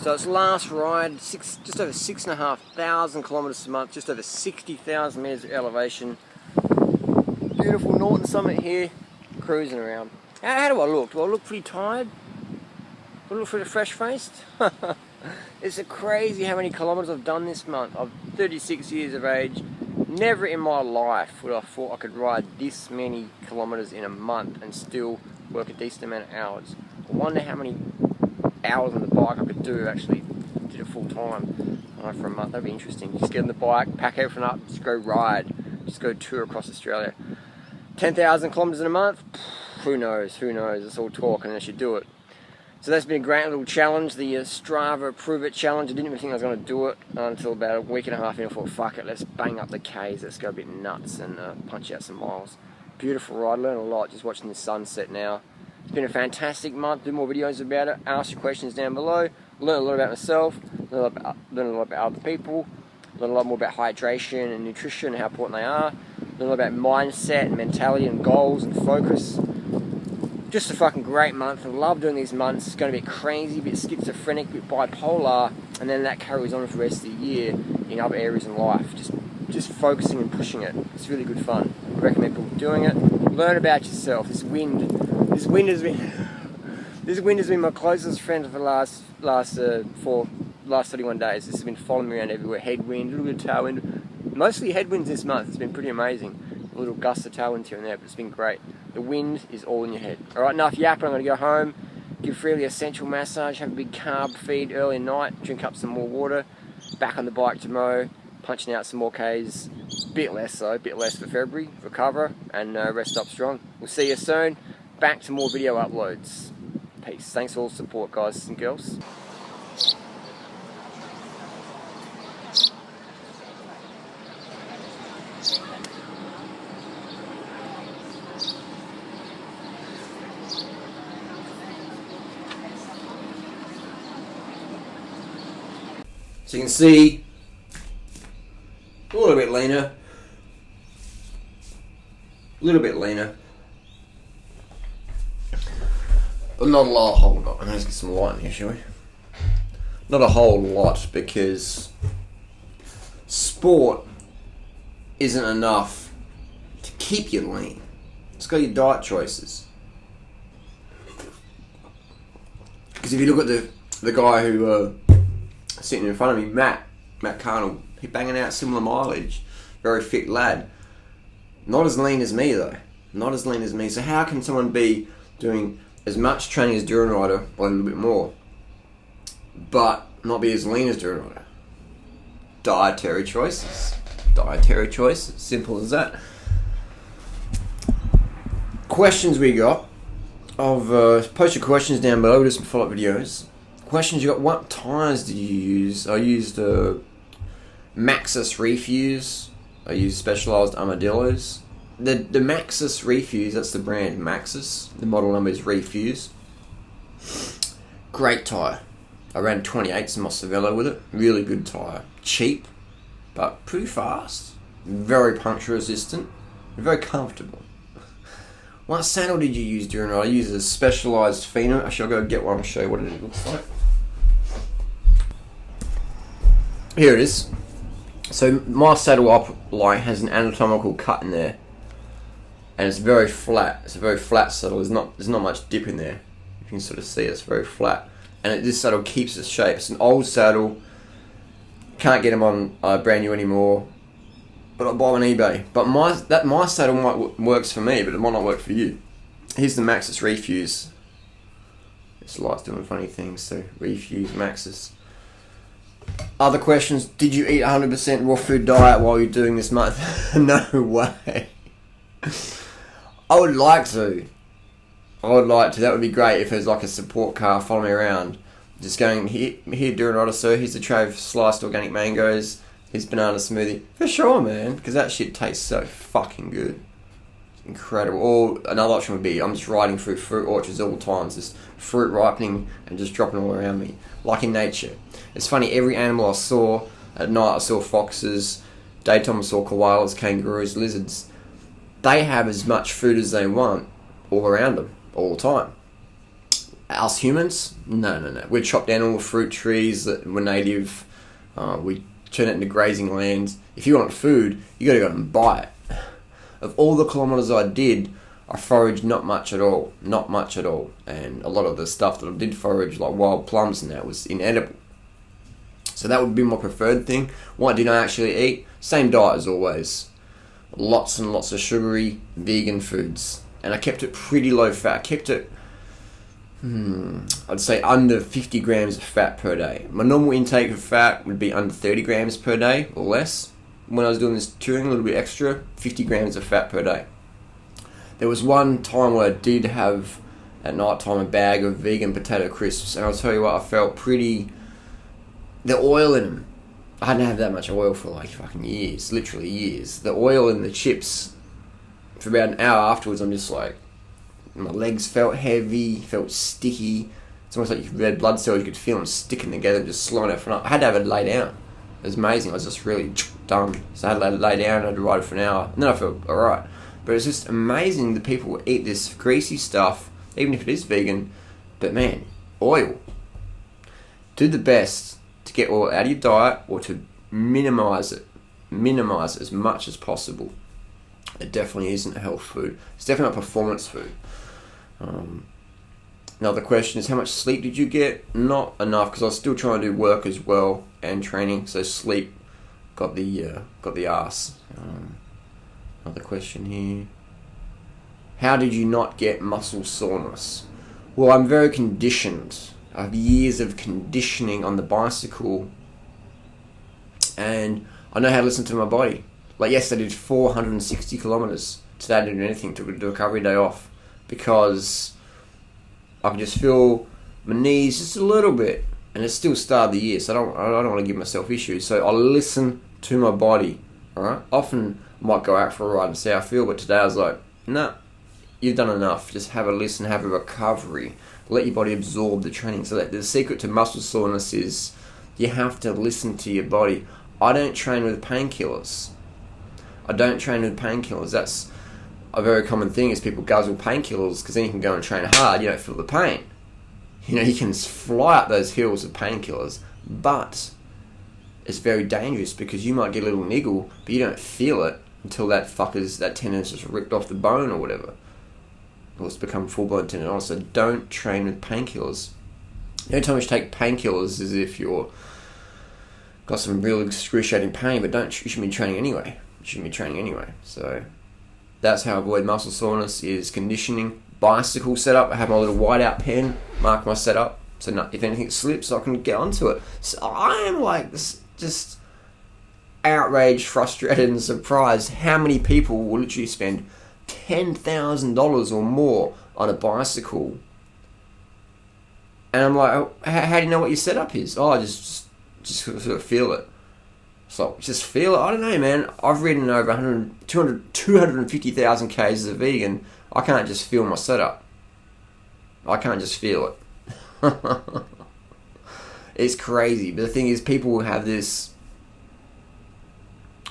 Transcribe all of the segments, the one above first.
So its last ride, just over 6,500 kilometres a month, just over 60,000 metres of elevation. Beautiful Norton Summit here, cruising around. How do I look? Do I look pretty tired? Do I look pretty fresh-faced? It's crazy how many kilometres I've done this month. I'm 36 years of age. Never in my life would I thought I could ride this many kilometres in a month and still work a decent amount of hours. I wonder how many hours on the bike I could do actually did it full time for a month. That'd be interesting. Just get on the bike, pack everything up, just go ride, just go tour across Australia. 10,000 kilometres in a month? Who knows? It's all talk unless you do it. So that's been a great little challenge, the Strava Prove It Challenge. I didn't even think I was going to do it until about a week and a half in. I thought, fuck it, let's bang up the Ks, let's go a bit nuts and punch out some miles. Beautiful ride, learned a lot just watching the sunset now. It's been a fantastic month, do more videos about it, ask your questions down below, learn a lot about myself, learn a lot about other people, learn a lot more about hydration and nutrition and how important they are, learn a lot about mindset and mentality and goals and focus. Just a fucking great month. I love doing these months. It's going to be crazy, a bit schizophrenic, a bit bipolar, and then that carries on for the rest of the year in other areas in life. Just focusing and pushing it. It's really good fun. I recommend people doing it. Learn about yourself. This wind has been my closest friend for the last 31 days. This has been following me around everywhere. Headwind, a little bit of tailwind. Mostly headwinds this month. It's been pretty amazing. A little gust of tailwind here and there, but it's been great. The wind is all in your head. Alright, enough yapping. I'm going to go home, give Freely a central massage, have a big carb feed early at night, drink up some more water, back on the bike tomorrow, punching out some more Ks. Bit less for February, recover, and rest up strong. We'll see you soon. Back to more video uploads. Peace. Thanks for all the support, guys and girls. So you can see a little bit leaner, but not a lot. Let's get some light in here, shall we? Not a whole lot, because sport isn't enough to keep you lean. It's got your diet choices. Because if you look at the guy who sitting in front of me, Matt Carnell, he's banging out similar mileage, very fit lad. Not as lean as me though. Not as lean as me. So how can someone be doing as much training as Duran Rider, or a little bit more, but not be as lean as Duran Rider? Dietary choices. Simple as that. Questions we got. I've posted questions down below, just some follow-up videos. Questions you got: what tyres did you use? I used Maxxis Refuse. I used Specialized Armadillos. The Maxxis Refuse, that's the brand Maxxis. The model number is Refuse. Great tyre. I ran 28s in my Cervelo with it. Really good tyre. Cheap, but pretty fast. Very puncture resistant. Very comfortable. What saddle did you use during it? I used a Specialized Pheno. Actually, I'll go get one and show you what it looks like. Here it is. So my saddle has an anatomical cut in there, and it's very flat. It's a very flat saddle. There's not much dip in there. You can sort of see it's very flat, and this saddle keeps its shape. It's an old saddle. Can't get them on brand new anymore. But I buy them on eBay. But my saddle works for me, but it might not work for you. Here's the Maxxis Refuse. This light's doing funny things, so Refuse Maxxis. Other questions: did you eat 100% raw food diet while you're doing this month? No way. I would like to. That would be great if there's like a support car following me around. Just going, here Duran Rider, sir. Here's the tray of sliced organic mangoes. Here's banana smoothie. For sure, man. Because that shit tastes so fucking good. Incredible. Or another option would be, I'm just riding through fruit orchards all the time. Just fruit ripening and just dropping all around me. Like in nature. It's funny, every animal I saw, at night I saw foxes, daytime I saw koalas, kangaroos, lizards. They have as much food as they want all around them, all the time. Us humans? No. We chop down all the fruit trees that were native. We turn it into grazing lands. If you want food, you gotta go and buy it. Of all the kilometres I did, I foraged not much at all. And a lot of the stuff that I did forage, like wild plums and that, was inedible. So that would be my preferred thing. What did I actually eat? Same diet as always. Lots and lots of sugary, vegan foods. And I kept it pretty low fat. I kept it, I'd say under 50 grams of fat per day. My normal intake of fat would be under 30 grams per day or less. When I was doing this touring, a little bit extra, 50 grams of fat per day. There was one time where I did have, at night time, a bag of vegan potato crisps. And I'll tell you what, I felt pretty... The oil in them, I hadn't had that much oil for like fucking years, literally years. The oil in the chips, for about an hour afterwards, I'm just like, my legs felt heavy, felt sticky. It's almost like your red blood cells, you could feel them sticking together, just slowing out front up. I had to have it lay down. It was amazing. I was just really done. So I had to lay down, I had to ride it for an hour, and then I felt alright. But it's just amazing that people eat this greasy stuff, even if it is vegan. But man, oil. Do the best to get oil out of your diet, or to minimize it as much as possible. It definitely isn't a health food. It's definitely not performance food. Another question is, how much sleep did you get? Not enough, because I was still trying to do work as well and training. So sleep got the ass. Another question here. How did you not get muscle soreness? Well, I'm very conditioned. I have years of conditioning on the bicycle, and I know how to listen to my body. Like yesterday I did 460 kilometers. Today I didn't do anything, took a recovery day off, because I could just feel my knees just a little bit, and it's still start of the year, so I don't want to give myself issues. So I listen to my body. Alright? Often I might go out for a ride and see how I feel, but today I was like, nah, you've done enough. Just have a listen, have a recovery. Let your body absorb the training. So that the secret to muscle soreness is you have to listen to your body. I don't train with painkillers. That's a very common thing, is people guzzle painkillers because then you can go and train hard, you don't feel the pain. You know, you can fly up those hills of painkillers, but it's very dangerous because you might get a little niggle, but you don't feel it until that tendon's just ripped off the bone or whatever. Or it's become full-blown tendonitis. So don't train with painkillers. The only time you should take painkillers is if you're got some real excruciating pain, but you shouldn't be training anyway. So that's how I avoid muscle soreness, is conditioning. Bicycle setup, I have my little whiteout pen, mark my setup, so if anything slips, I can get onto it. So I am like just outraged, frustrated, and surprised how many people will literally spend $10,000 or more on a bicycle, and I'm like, oh, how do you know what your setup is? Oh, I just sort of feel it. So just feel it. I don't know, man. I've ridden over 250,000 Ks as a vegan. I can't just feel my setup. I can't just feel it. It's crazy. But the thing is, people will have this,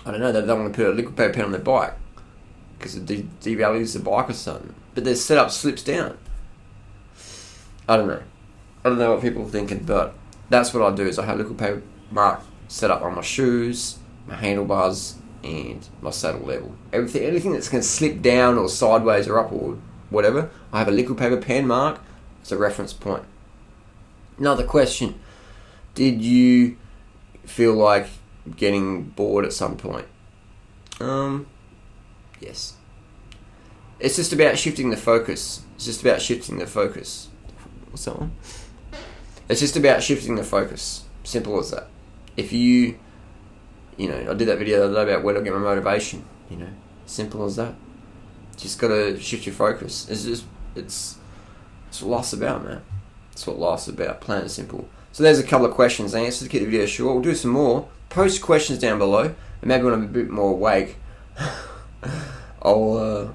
I don't know, they don't want to put a liquid paper pen on their bike because it devalues the bike or something. But their setup slips down. I don't know what people are thinking, but that's what I do, is I have liquid paper mark set up on my shoes, my handlebars, and my saddle level. Anything that's going to slip down or sideways or up or whatever, I have a liquid paper pen mark as a reference point. Another question. Did you feel like getting bored at some point? Yes. It's just about shifting the focus. What's that one? It's just about shifting the focus. Simple as that. If I did that video the other day about where to get my motivation. Simple as that. Just gotta shift your focus. It's what life's about, man. It's what life's about. Plain and simple. So there's a couple of questions and answers to keep the video short. We'll do some more. Post questions down below, and maybe when I'm a bit more awake, we'll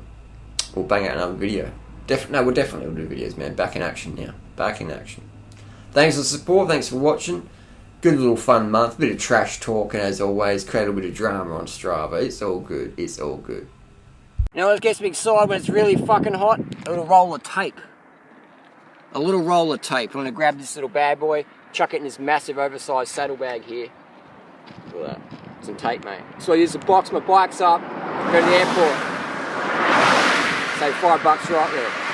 bang out another video. We'll definitely do videos, man. Back in action now. Thanks for the support. Thanks for watching. Good little fun month. A bit of trash talk, and as always, create a bit of drama on Strava. It's all good. You know what gets me excited when it's really fucking hot? A little roll of tape. a little roll of tape. I'm going to grab this little bad boy, chuck it in this massive oversized saddlebag here. Look at that. Some tape, mate. So I use to box my bikes up, go to the airport. Save $5 right there.